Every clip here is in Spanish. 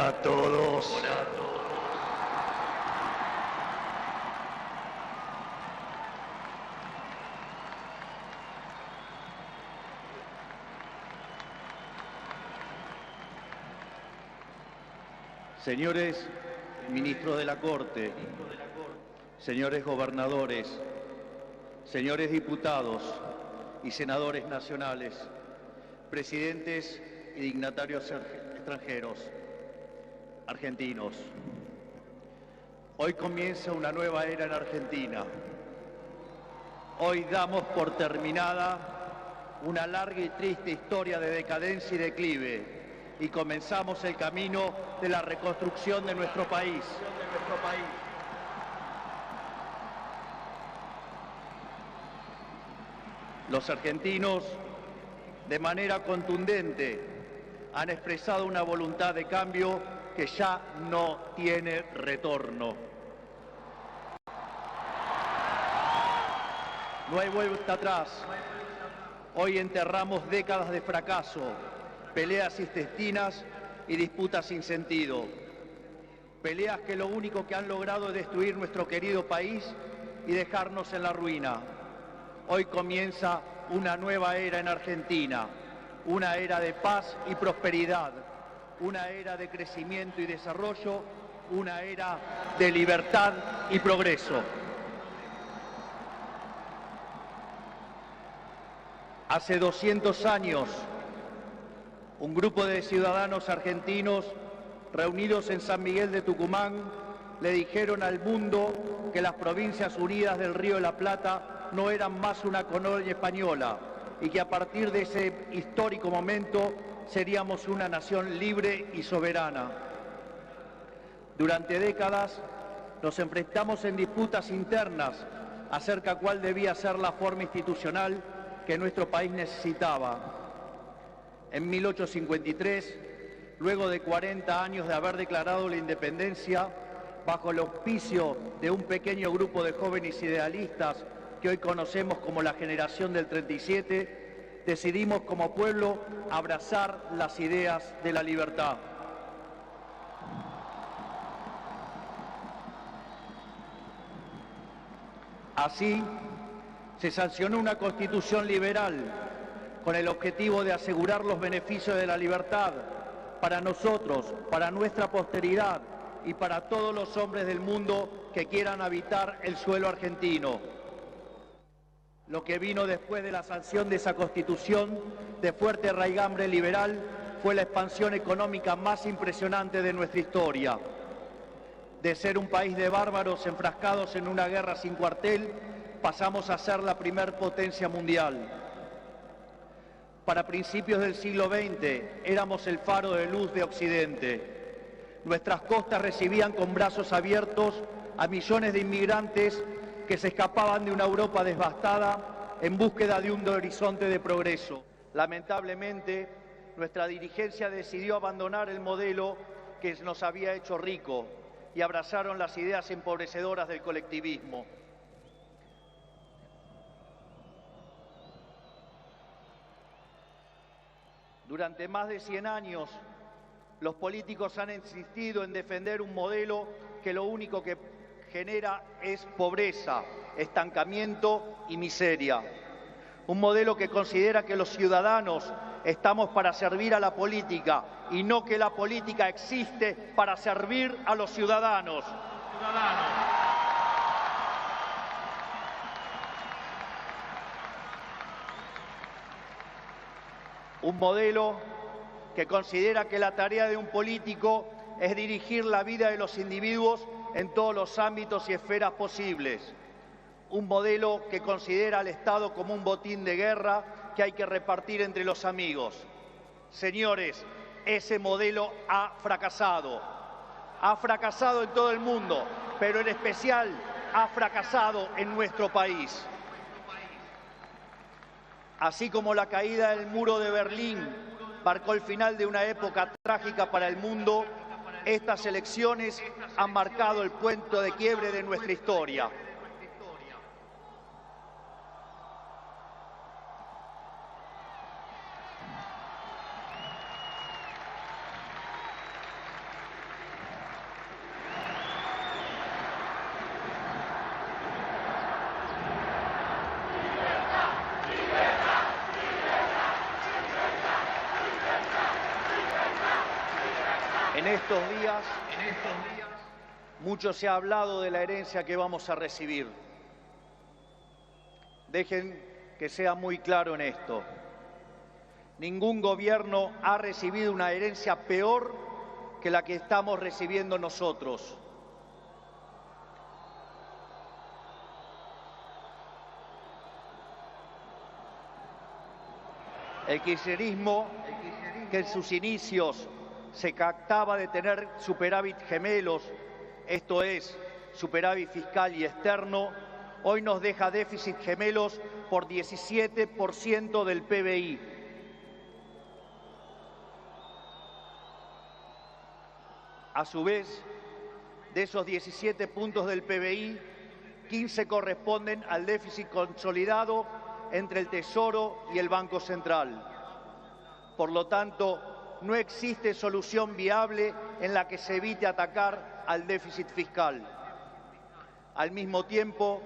Hola a todos. Señores ministros de la Corte, señores gobernadores, señores diputados y senadores nacionales, presidentes y dignatarios extranjeros, argentinos. Hoy comienza una nueva era en Argentina. Hoy damos por terminada una larga y triste historia de decadencia y declive y comenzamos el camino de la reconstrucción de nuestro país. Los argentinos, de manera contundente, han expresado una voluntad de cambio que ya no tiene retorno. No hay vuelta atrás. Hoy enterramos décadas de fracaso, peleas intestinas y disputas sin sentido. Peleas que lo único que han logrado es destruir nuestro querido país y dejarnos en la ruina. Hoy comienza una nueva era en Argentina, una era de paz y prosperidad, una era de crecimiento y desarrollo, una era de libertad y progreso. Hace 200 años, un grupo de ciudadanos argentinos reunidos en San Miguel de Tucumán le dijeron al mundo que las Provincias Unidas del Río de la Plata no eran más una colonia española y que a partir de ese histórico momento seríamos una nación libre y soberana. Durante décadas nos enfrentamos en disputas internas acerca de cuál debía ser la forma institucional que nuestro país necesitaba. En 1853, luego de 40 años de haber declarado la independencia, bajo el auspicio de un pequeño grupo de jóvenes idealistas que hoy conocemos como la generación del 37, decidimos como pueblo abrazar las ideas de la libertad. Así, se sancionó una constitución liberal con el objetivo de asegurar los beneficios de la libertad para nosotros, para nuestra posteridad y para todos los hombres del mundo que quieran habitar el suelo argentino. Lo que vino después de la sanción de esa constitución de fuerte raigambre liberal fue la expansión económica más impresionante de nuestra historia. De ser un país de bárbaros enfrascados en una guerra sin cuartel, pasamos a ser la primer potencia mundial. Para principios del siglo XX éramos el faro de luz de Occidente. Nuestras costas recibían con brazos abiertos a millones de inmigrantes que se escapaban de una Europa devastada en búsqueda de un horizonte de progreso. Lamentablemente, nuestra dirigencia decidió abandonar el modelo que nos había hecho rico y abrazaron las ideas empobrecedoras del colectivismo. Durante más de 100 años, los políticos han insistido en defender un modelo que lo único que genera es pobreza, estancamiento y miseria. Un modelo que considera que los ciudadanos estamos para servir a la política y no que la política existe para servir a los ciudadanos. Un modelo que considera que la tarea de un político es dirigir la vida de los individuos en todos los ámbitos y esferas posibles. Un modelo que considera al Estado como un botín de guerra que hay que repartir entre los amigos. Señores, ese modelo ha fracasado. Ha fracasado en todo el mundo, pero en especial ha fracasado en nuestro país. Así como la caída del muro de Berlín marcó el final de una época trágica para el mundo, estas elecciones han marcado el punto de quiebre de nuestra historia. En estos días, mucho se ha hablado de la herencia que vamos a recibir. Dejen que sea muy claro en esto. Ningún gobierno ha recibido una herencia peor que la que estamos recibiendo nosotros. El kirchnerismo, que en sus inicios se jactaba de tener superávit gemelos, esto es, superávit fiscal y externo, hoy nos deja déficit gemelos por 17% del PBI. A su vez, de esos 17 puntos del PBI, 15 corresponden al déficit consolidado entre el Tesoro y el Banco Central. Por lo tanto, no existe solución viable en la que se evite atacar al déficit fiscal. Al mismo tiempo,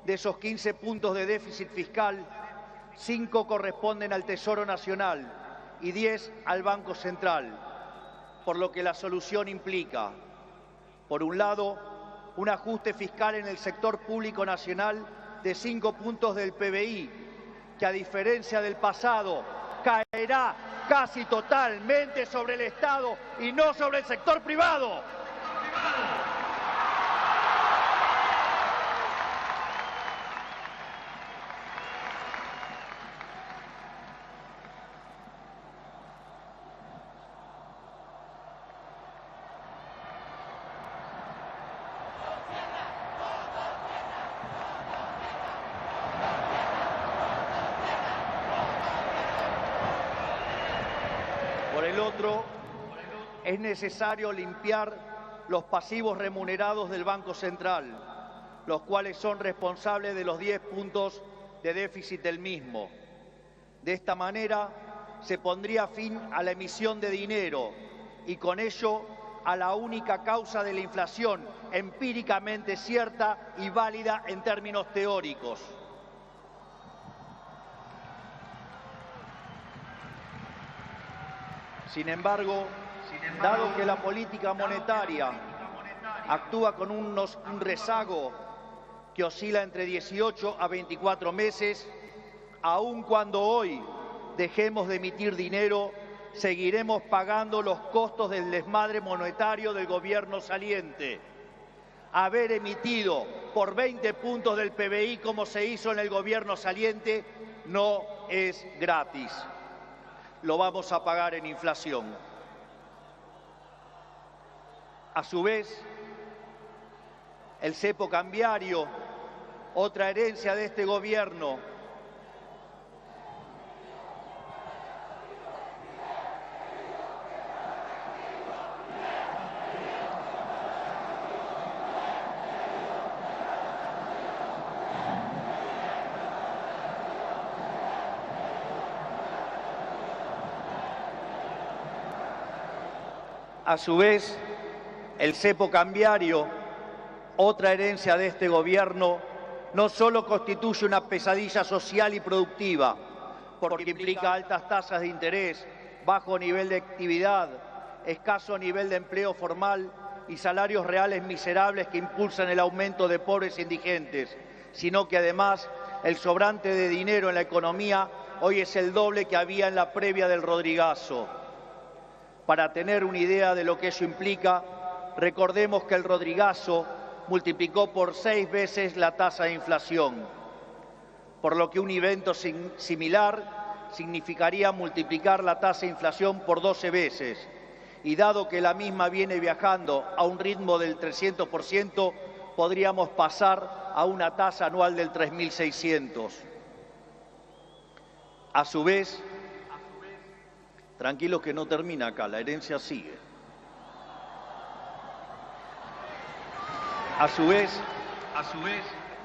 de esos 15 puntos de déficit fiscal, 5 corresponden al Tesoro Nacional y 10 al Banco Central, por lo que la solución implica, por un lado, un ajuste fiscal en el sector público nacional de 5 puntos del PBI, que a diferencia del pasado, caerá casi totalmente sobre el Estado y no sobre el sector privado. Por el otro, es necesario limpiar los pasivos remunerados del Banco Central, los cuales son responsables de los 10 puntos de déficit del mismo. De esta manera, se pondría fin a la emisión de dinero y con ello a la única causa de la inflación empíricamente cierta y válida en términos teóricos. Sin embargo, dado que la política monetaria actúa con un rezago que oscila entre 18 a 24 meses, aun cuando hoy dejemos de emitir dinero, seguiremos pagando los costos del desmadre monetario del gobierno saliente. Haber emitido por 20 puntos del PBI, como se hizo en el gobierno saliente, no es gratis. Lo vamos a pagar en inflación. A su vez, el cepo cambiario, otra herencia de este gobierno, a su vez, el cepo cambiario, otra herencia de este gobierno, no solo constituye una pesadilla social y productiva, porque implica altas tasas de interés, bajo nivel de actividad, escaso nivel de empleo formal y salarios reales miserables que impulsan el aumento de pobres e indigentes, sino que además el sobrante de dinero en la economía hoy es el doble que había en la previa del Rodrigazo. Para tener una idea de lo que eso implica, recordemos que el Rodrigazo multiplicó por 6 veces la tasa de inflación, por lo que un evento similar significaría multiplicar la tasa de inflación por 12 veces. Y dado que la misma viene viajando a un ritmo del 300%, podríamos pasar a una tasa anual del 3.600. A su vez, tranquilos que no termina acá, la herencia sigue. A su vez,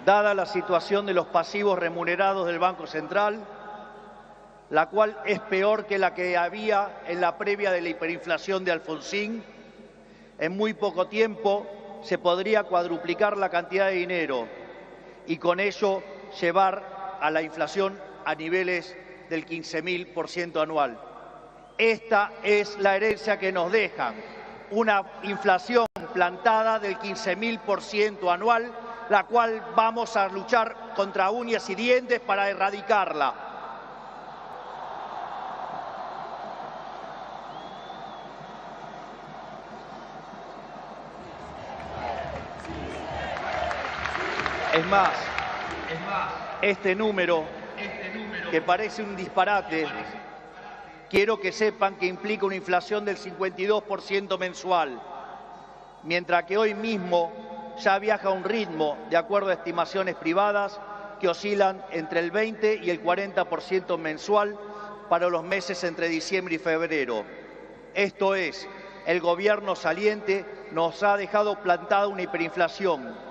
dada la situación de los pasivos remunerados del Banco Central, la cual es peor que la que había en la previa de la hiperinflación de Alfonsín, en muy poco tiempo se podría cuadruplicar la cantidad de dinero y con ello llevar a la inflación a niveles del 15.000% anual. Esta es la herencia que nos dejan, una inflación plantada del 15.000% anual, la cual vamos a luchar contra uñas y dientes para erradicarla. Es más, este número, que parece un disparate, quiero que sepan que implica una inflación del 52% mensual, mientras que hoy mismo ya viaja a un ritmo, de acuerdo a estimaciones privadas, que oscilan entre el 20 y el 40% mensual para los meses entre diciembre y febrero. Esto es, el gobierno saliente nos ha dejado plantada una hiperinflación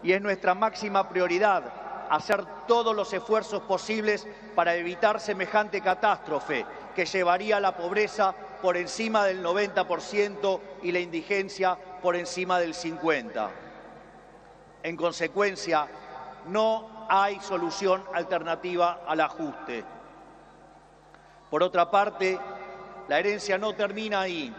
y es nuestra máxima prioridad hacer todos los esfuerzos posibles para evitar semejante catástrofe que llevaría a la pobreza por encima del 90% y la indigencia por encima del 50%. En consecuencia, no hay solución alternativa al ajuste. Por otra parte, la herencia no termina ahí,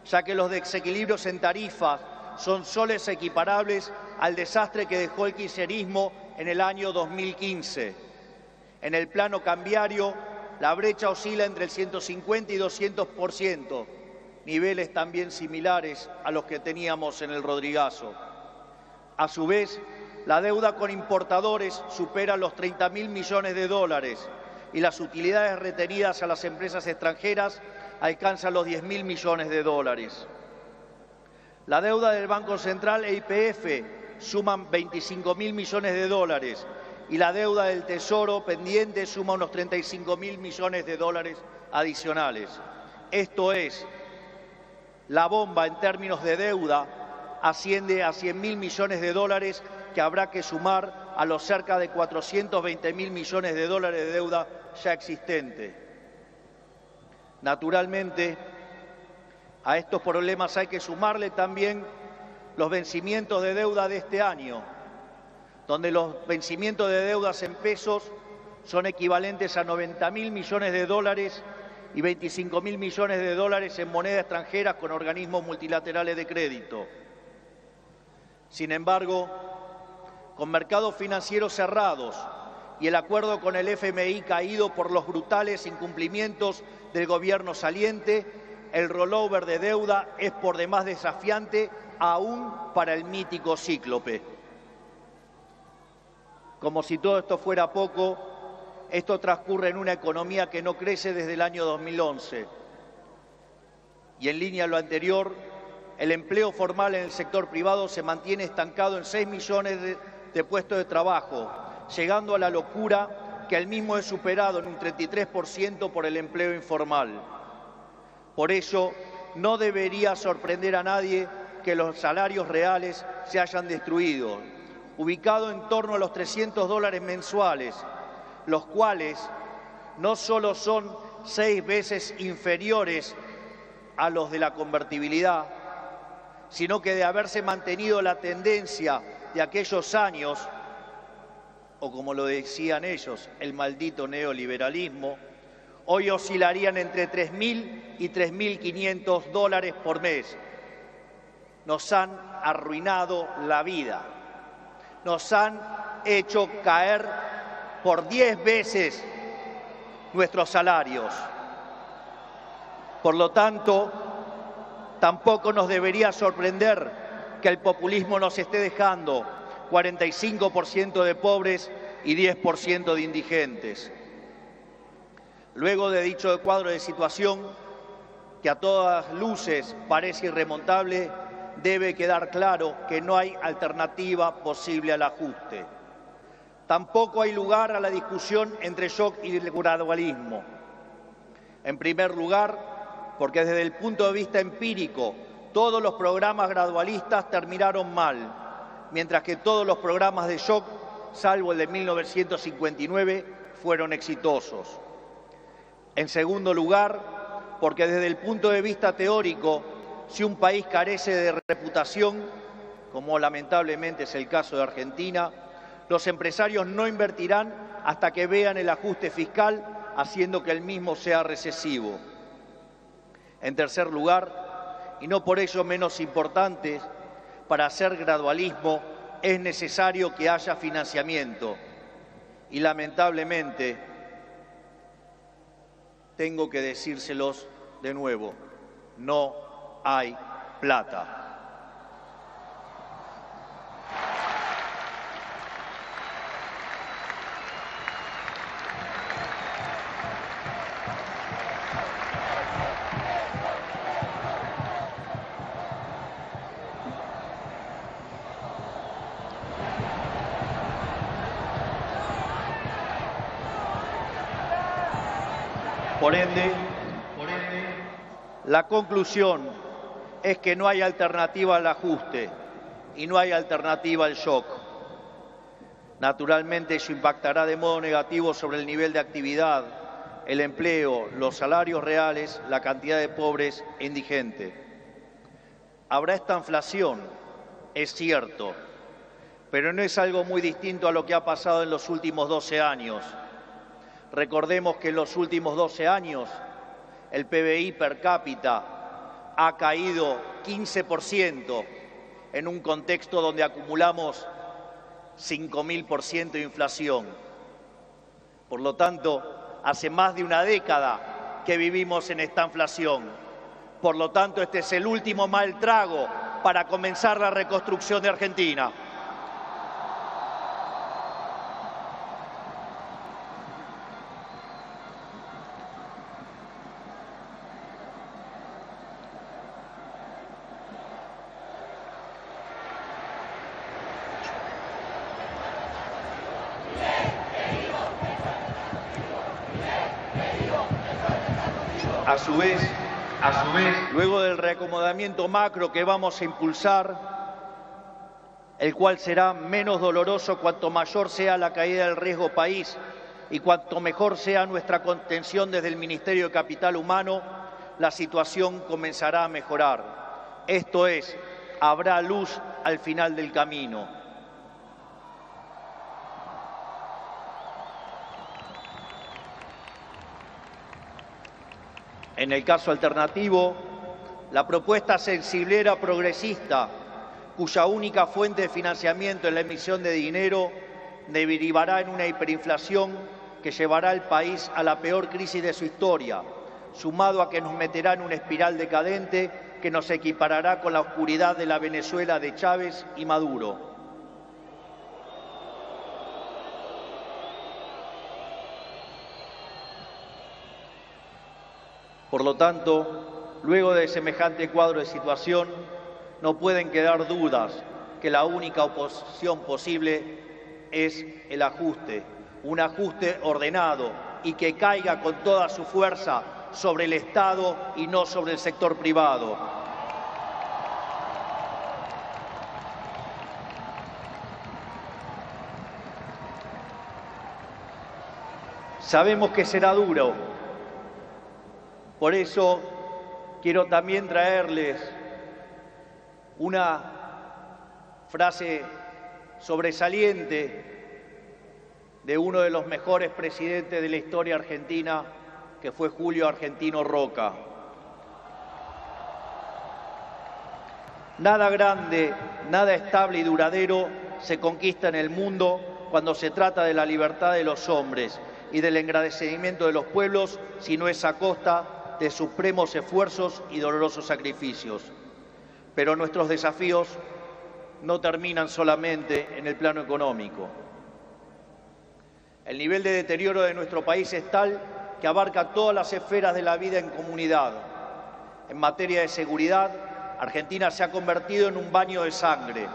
ya que los desequilibrios en tarifas son soles equiparables al desastre que dejó el kirchnerismo en el año 2015. En el plano cambiario, la brecha oscila entre el 150 y 200%, niveles también similares a los que teníamos en el Rodrigazo. A su vez, la deuda con importadores supera los 30.000 millones de dólares y las utilidades retenidas a las empresas extranjeras alcanzan los 10.000 millones de dólares. La deuda del Banco Central e YPF suman 25.000 millones de dólares y la deuda del Tesoro pendiente suma unos 35.000 millones de dólares adicionales. Esto es, la bomba en términos de deuda asciende a 100.000 millones de dólares que habrá que sumar a los cerca de 420.000 millones de dólares de deuda ya existente. Naturalmente, a estos problemas hay que sumarle también los vencimientos de deuda de este año, donde los vencimientos de deudas en pesos son equivalentes a 90.000 millones de dólares y 25.000 millones de dólares en moneda extranjera con organismos multilaterales de crédito. Sin embargo, con mercados financieros cerrados y el acuerdo con el FMI caído por los brutales incumplimientos del gobierno saliente, el rollover de deuda es por demás desafiante aún para el mítico cíclope. Como si todo esto fuera poco, esto transcurre en una economía que no crece desde el año 2011. Y en línea a lo anterior, el empleo formal en el sector privado se mantiene estancado en 6 millones de puestos de trabajo, llegando a la locura que el mismo es superado en un 33% por el empleo informal. Por ello, no debería sorprender a nadie que los salarios reales se hayan destruido, ubicado en torno a los $300 mensuales, los cuales no solo son 6 veces inferiores a los de la convertibilidad, sino que de haberse mantenido la tendencia de aquellos años, o como lo decían ellos, el maldito neoliberalismo, hoy oscilarían entre 3.000 y 3.500 dólares por mes. Nos han arruinado la vida, nos han hecho caer por 10 veces nuestros salarios. Por lo tanto, tampoco nos debería sorprender que el populismo nos esté dejando 45% de pobres y 10% de indigentes. Luego de dicho cuadro de situación, que a todas luces parece irremontable, debe quedar claro que no hay alternativa posible al ajuste. Tampoco hay lugar a la discusión entre shock y el gradualismo. En primer lugar, porque desde el punto de vista empírico, todos los programas gradualistas terminaron mal, mientras que todos los programas de shock, salvo el de 1959, fueron exitosos. En segundo lugar, porque desde el punto de vista teórico, si un país carece de reputación, como lamentablemente es el caso de Argentina, los empresarios no invertirán hasta que vean el ajuste fiscal, haciendo que el mismo sea recesivo. En tercer lugar, y no por ello menos importantes, para hacer gradualismo es necesario que haya financiamiento. Y lamentablemente, tengo que decírselos de nuevo, no hay plata. Por ende, la conclusión es que no hay alternativa al ajuste y no hay alternativa al shock. Naturalmente, eso impactará de modo negativo sobre el nivel de actividad, el empleo, los salarios reales, la cantidad de pobres e indigentes. Habrá esta inflación, es cierto, pero no es algo muy distinto a lo que ha pasado en los últimos 12 años. Recordemos que en los últimos 12 años el PBI per cápita ha caído 15% en un contexto donde acumulamos 5.000% de inflación. Por lo tanto, hace más de una década que vivimos en esta inflación. Por lo tanto, este es el último mal trago para comenzar la reconstrucción de Argentina. A su vez, luego del reacomodamiento macro que vamos a impulsar, el cual será menos doloroso cuanto mayor sea la caída del riesgo país y cuanto mejor sea nuestra contención desde el Ministerio de Capital Humano, la situación comenzará a mejorar. Esto es, habrá luz al final del camino. En el caso alternativo, la propuesta sensiblera progresista, cuya única fuente de financiamiento es la emisión de dinero, derivará en una hiperinflación que llevará al país a la peor crisis de su historia, sumado a que nos meterá en una espiral decadente que nos equiparará con la oscuridad de la Venezuela de Chávez y Maduro. Por lo tanto, luego de semejante cuadro de situación, no pueden quedar dudas que la única oposición posible es el ajuste, un ajuste ordenado y que caiga con toda su fuerza sobre el Estado y no sobre el sector privado. Sabemos que será duro. Por eso quiero también traerles una frase sobresaliente de uno de los mejores presidentes de la historia argentina, que fue Julio Argentino Roca. Nada grande, nada estable y duradero se conquista en el mundo cuando se trata de la libertad de los hombres y del engrandecimiento de los pueblos, si no es a costa de supremos esfuerzos y dolorosos sacrificios. Pero nuestros desafíos no terminan solamente en el plano económico. El nivel de deterioro de nuestro país es tal que abarca todas las esferas de la vida en comunidad. En materia de seguridad, Argentina se ha convertido en un baño de sangre.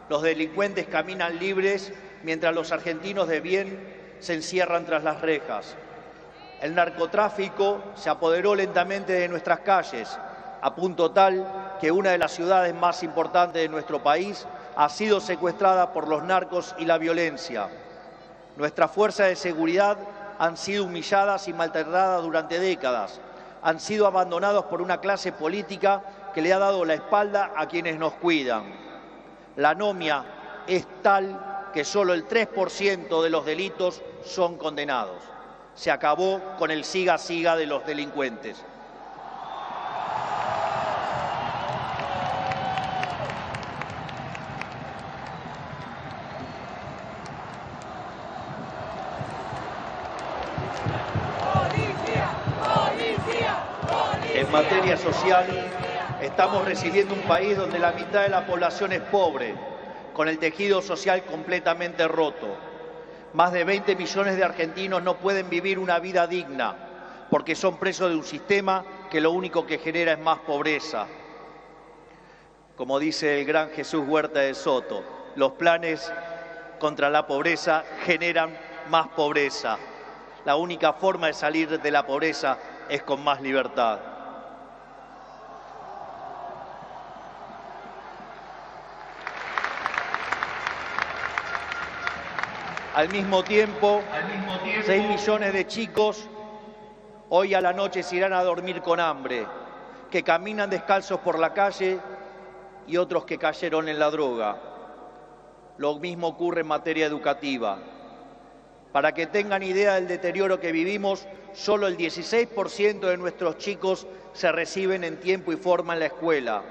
Los delincuentes caminan libres mientras los argentinos de bien se encierran tras las rejas. El narcotráfico se apoderó lentamente de nuestras calles, a punto tal que una de las ciudades más importantes de nuestro país ha sido secuestrada por los narcos y la violencia. Nuestras fuerzas de seguridad han sido humilladas y maltratadas durante décadas. Han sido abandonados por una clase política que le ha dado la espalda a quienes nos cuidan. La anomia es tal que solo el 3% de los delitos son condenados. Se acabó con el siga-siga de los delincuentes. En materia social, estamos recibiendo un país donde la mitad de la población es pobre, con el tejido social completamente roto. Más de 20 millones de argentinos no pueden vivir una vida digna porque son presos de un sistema que lo único que genera es más pobreza. Como dice el gran Jesús Huerta de Soto, los planes contra la pobreza generan más pobreza. La única forma de salir de la pobreza es con más libertad. Al mismo tiempo, 6 millones de chicos hoy a la noche se irán a dormir con hambre, que caminan descalzos por la calle y otros que cayeron en la droga. Lo mismo ocurre en materia educativa. Para que tengan idea del deterioro que vivimos, solo el 16% de nuestros chicos se reciben en tiempo y forma en la escuela.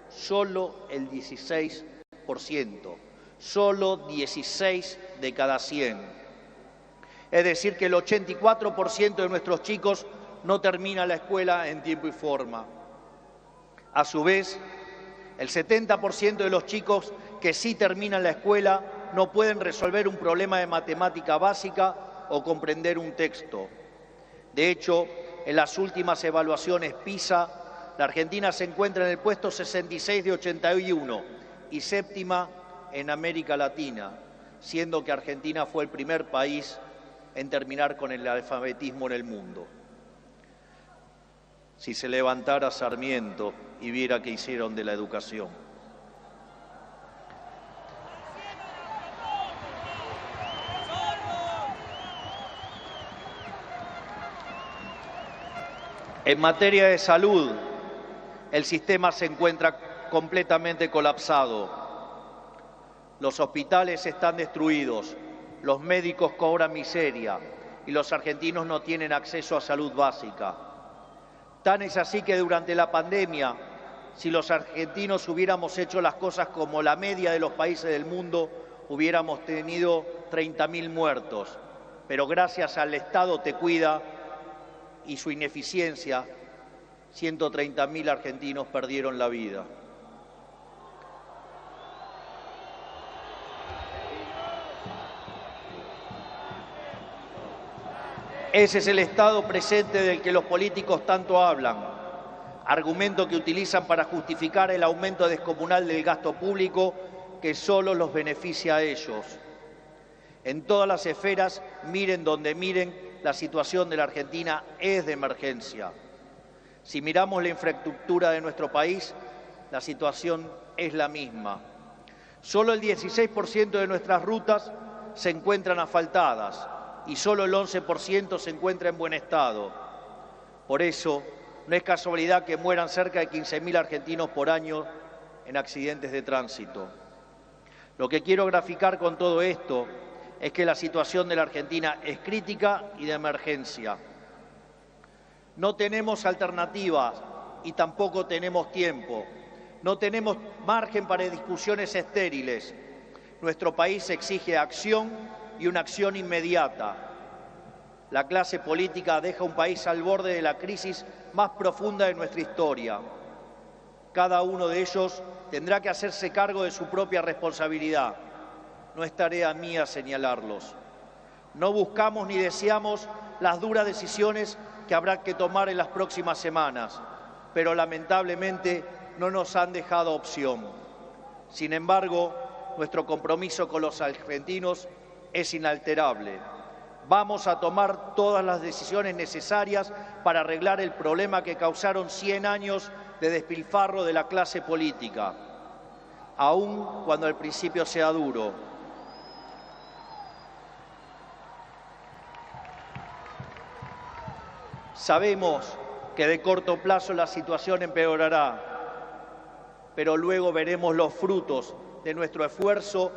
Solo el 16%. Solo 16 de cada 100. Es decir, que el 84% de nuestros chicos no termina la escuela en tiempo y forma. A su vez, el 70% de los chicos que sí terminan la escuela no pueden resolver un problema de matemática básica o comprender un texto. De hecho, en las últimas evaluaciones PISA, la Argentina se encuentra en el puesto 66 de 81 y séptima en América Latina, siendo que Argentina fue el primer país en terminar con el alfabetismo en el mundo. Si se levantara Sarmiento y viera qué hicieron de la educación. En materia de salud, el sistema se encuentra completamente colapsado. Los hospitales están destruidos, los médicos cobran miseria y los argentinos no tienen acceso a salud básica. Tan es así que durante la pandemia, si los argentinos hubiéramos hecho las cosas como la media de los países del mundo, hubiéramos tenido 30.000 muertos. Pero gracias al Estado Te Cuida y su ineficiencia, 130.000 argentinos perdieron la vida. Ese es el estado presente del que los políticos tanto hablan, argumento que utilizan para justificar el aumento descomunal del gasto público que solo los beneficia a ellos. En todas las esferas, miren donde miren, la situación de la Argentina es de emergencia. Si miramos la infraestructura de nuestro país, la situación es la misma. Solo el 16% de nuestras rutas se encuentran asfaltadas y solo el 11% se encuentra en buen estado. Por eso, no es casualidad que mueran cerca de 15.000 argentinos por año en accidentes de tránsito. Lo que quiero graficar con todo esto es que la situación de la Argentina es crítica y de emergencia. No tenemos alternativas y tampoco tenemos tiempo. No tenemos margen para discusiones estériles. Nuestro país exige acción y una acción inmediata. La clase política deja un país al borde de la crisis más profunda de nuestra historia. Cada uno de ellos tendrá que hacerse cargo de su propia responsabilidad. No es tarea mía señalarlos. No buscamos ni deseamos las duras decisiones que habrá que tomar en las próximas semanas, pero lamentablemente no nos han dejado opción. Sin embargo, nuestro compromiso con los argentinos es inalterable. Vamos a tomar todas las decisiones necesarias para arreglar el problema que causaron 100 años de despilfarro de la clase política, aun cuando al principio sea duro. Sabemos que de corto plazo la situación empeorará, pero luego veremos los frutos de nuestro esfuerzo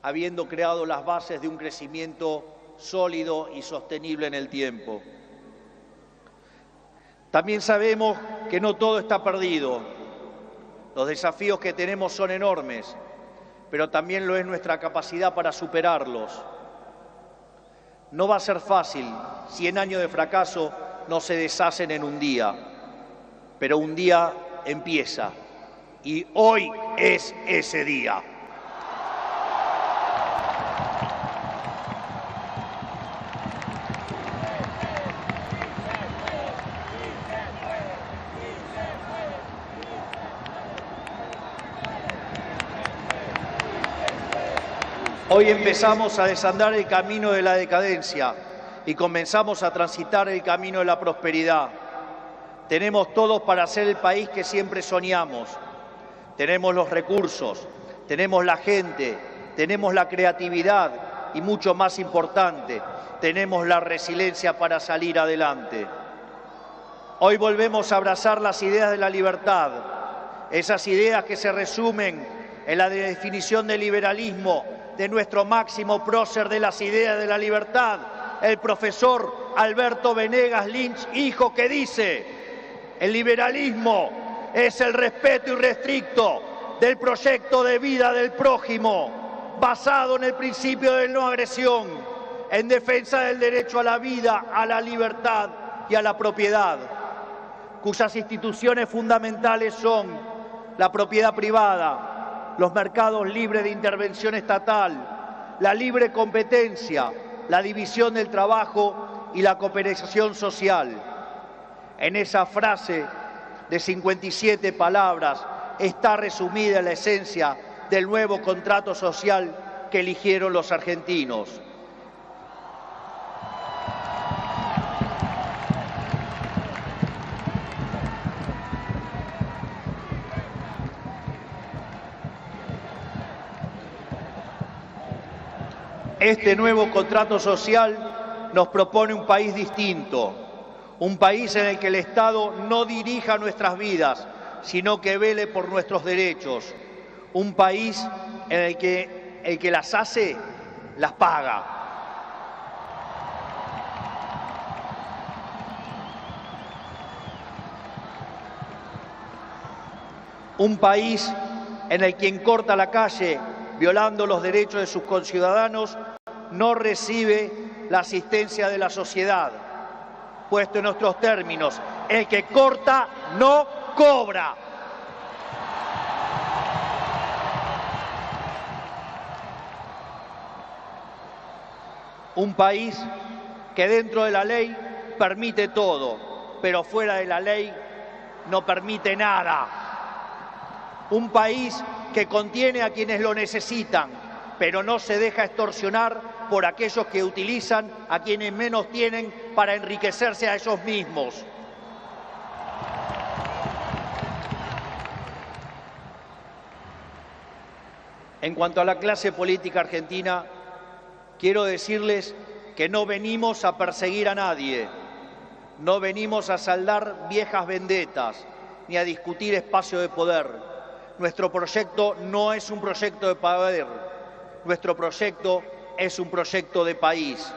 habiendo creado las bases de un crecimiento sólido y sostenible en el tiempo. También sabemos que no todo está perdido. Los desafíos que tenemos son enormes, pero también lo es nuestra capacidad para superarlos. No va a ser fácil, 100 años de fracaso no se deshacen en un día, pero un día empieza y hoy es ese día. Hoy empezamos a desandar el camino de la decadencia y comenzamos a transitar el camino de la prosperidad. Tenemos todos para ser el país que siempre soñamos. Tenemos los recursos, tenemos la gente, tenemos la creatividad y, mucho más importante, tenemos la resiliencia para salir adelante. Hoy volvemos a abrazar las ideas de la libertad, esas ideas que se resumen en la definición del liberalismo de nuestro máximo prócer de las ideas de la libertad, el profesor Alberto Venegas Lynch, hijo, que dice: el liberalismo es el respeto irrestricto del proyecto de vida del prójimo, basado en el principio de no agresión, en defensa del derecho a la vida, a la libertad y a la propiedad, cuyas instituciones fundamentales son la propiedad privada, los mercados libres de intervención estatal, la libre competencia, la división del trabajo y la cooperación social. En esa frase de 57 palabras está resumida la esencia del nuevo contrato social que eligieron los argentinos. Este nuevo contrato social nos propone un país distinto, un país en el que el Estado no dirija nuestras vidas, sino que vele por nuestros derechos, un país en el que las hace, las paga. Un país en el que quien corta la calle violando los derechos de sus conciudadanos no recibe la asistencia de la sociedad. Puesto en nuestros términos, el que corta no cobra. Un país que dentro de la ley permite todo, pero fuera de la ley no permite nada. Un país que contiene a quienes lo necesitan, pero no se deja extorsionar por aquellos que utilizan a quienes menos tienen para enriquecerse a ellos mismos. En cuanto a la clase política argentina, quiero decirles que no venimos a perseguir a nadie, no venimos a saldar viejas vendetas, ni a discutir espacio de poder. Nuestro proyecto no es un proyecto de poder, nuestro proyecto es un proyecto de país.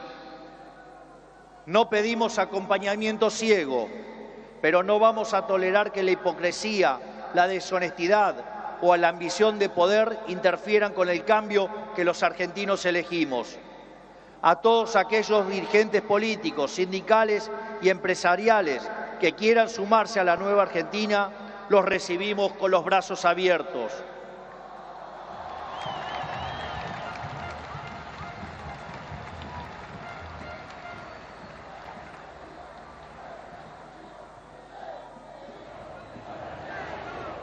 No pedimos acompañamiento ciego, pero no vamos a tolerar que la hipocresía, la deshonestidad o la ambición de poder interfieran con el cambio que los argentinos elegimos. A todos aquellos dirigentes políticos, sindicales y empresariales que quieran sumarse a la nueva Argentina, los recibimos con los brazos abiertos.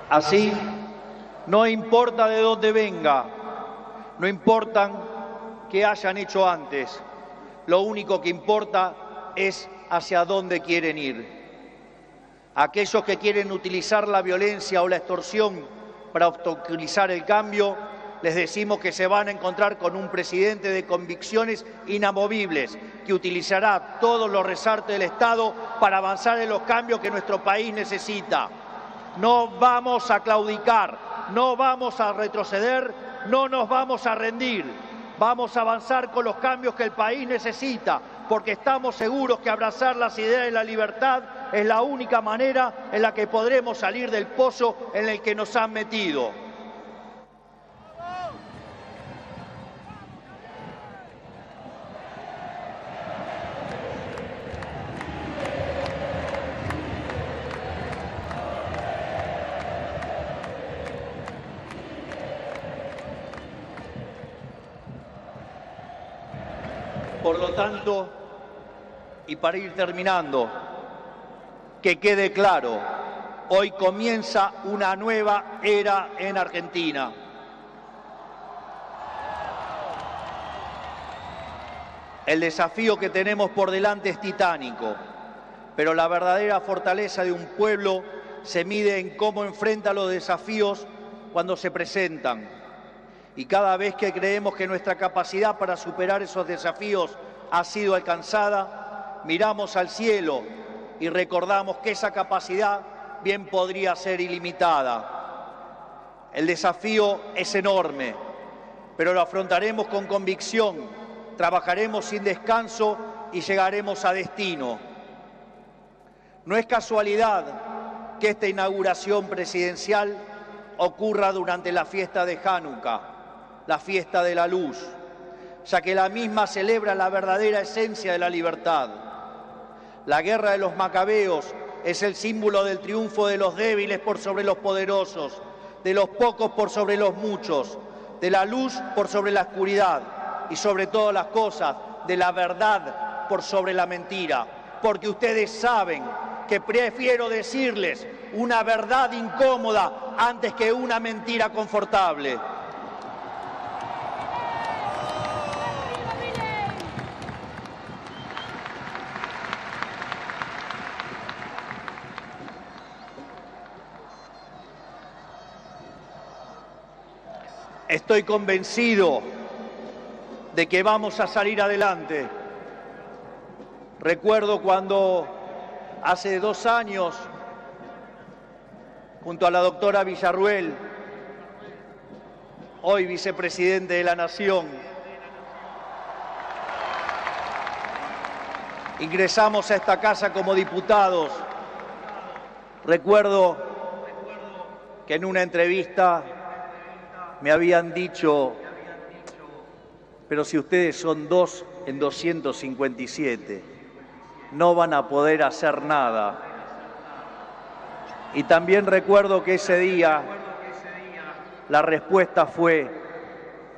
Así, no importa de dónde venga, no importa qué hayan hecho antes, lo único que importa es hacia dónde quieren ir. Aquellos que quieren utilizar la violencia o la extorsión para obstaculizar el cambio, les decimos que se van a encontrar con un presidente de convicciones inamovibles, que utilizará todos los resortes del Estado para avanzar en los cambios que nuestro país necesita. No vamos a claudicar, no vamos a retroceder, no nos vamos a rendir. Vamos a avanzar con los cambios que el país necesita, porque estamos seguros que abrazar las ideas de la libertad es la única manera en la que podremos salir del pozo en el que nos han metido. Por lo tanto, y para ir terminando, que quede claro, hoy comienza una nueva era en Argentina. El desafío que tenemos por delante es titánico, pero la verdadera fortaleza de un pueblo se mide en cómo enfrenta los desafíos cuando se presentan. Y cada vez que creemos que nuestra capacidad para superar esos desafíos ha sido alcanzada, miramos al cielo y recordamos que esa capacidad bien podría ser ilimitada. El desafío es enorme, pero lo afrontaremos con convicción. Trabajaremos sin descanso y llegaremos a destino. No es casualidad que esta inauguración presidencial ocurra durante la fiesta de Hanukkah, la fiesta de la luz, ya que la misma celebra la verdadera esencia de la libertad. La guerra de los macabeos es el símbolo del triunfo de los débiles por sobre los poderosos, de los pocos por sobre los muchos, de la luz por sobre la oscuridad, y sobre todas las cosas, de la verdad por sobre la mentira. Porque ustedes saben que prefiero decirles una verdad incómoda antes que una mentira confortable. Estoy convencido de que vamos a salir adelante. Recuerdo cuando hace 2 años, junto a la doctora Villarruel, hoy vicepresidente de la Nación, ingresamos a esta casa como diputados. Recuerdo que en una entrevista me habían dicho: pero si ustedes son 2 en 257, no van a poder hacer nada. Y también recuerdo que ese día la respuesta fue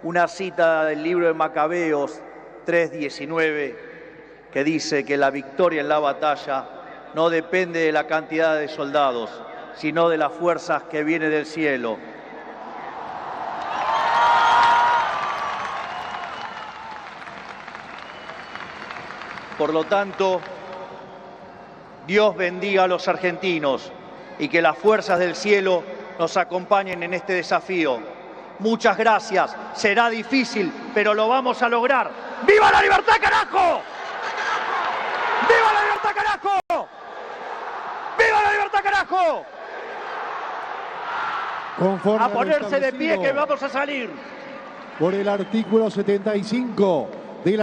una cita del libro de Macabeos 3:19, que dice que la victoria en la batalla no depende de la cantidad de soldados, sino de las fuerzas que vienen del cielo. Por lo tanto, Dios bendiga a los argentinos y que las fuerzas del cielo nos acompañen en este desafío. Muchas gracias. Será difícil, pero lo vamos a lograr. ¡Viva la libertad, carajo! ¡Viva la libertad, carajo! ¡Viva la libertad, carajo! Conforme a ponerse de pie que vamos a salir. Por el artículo 75.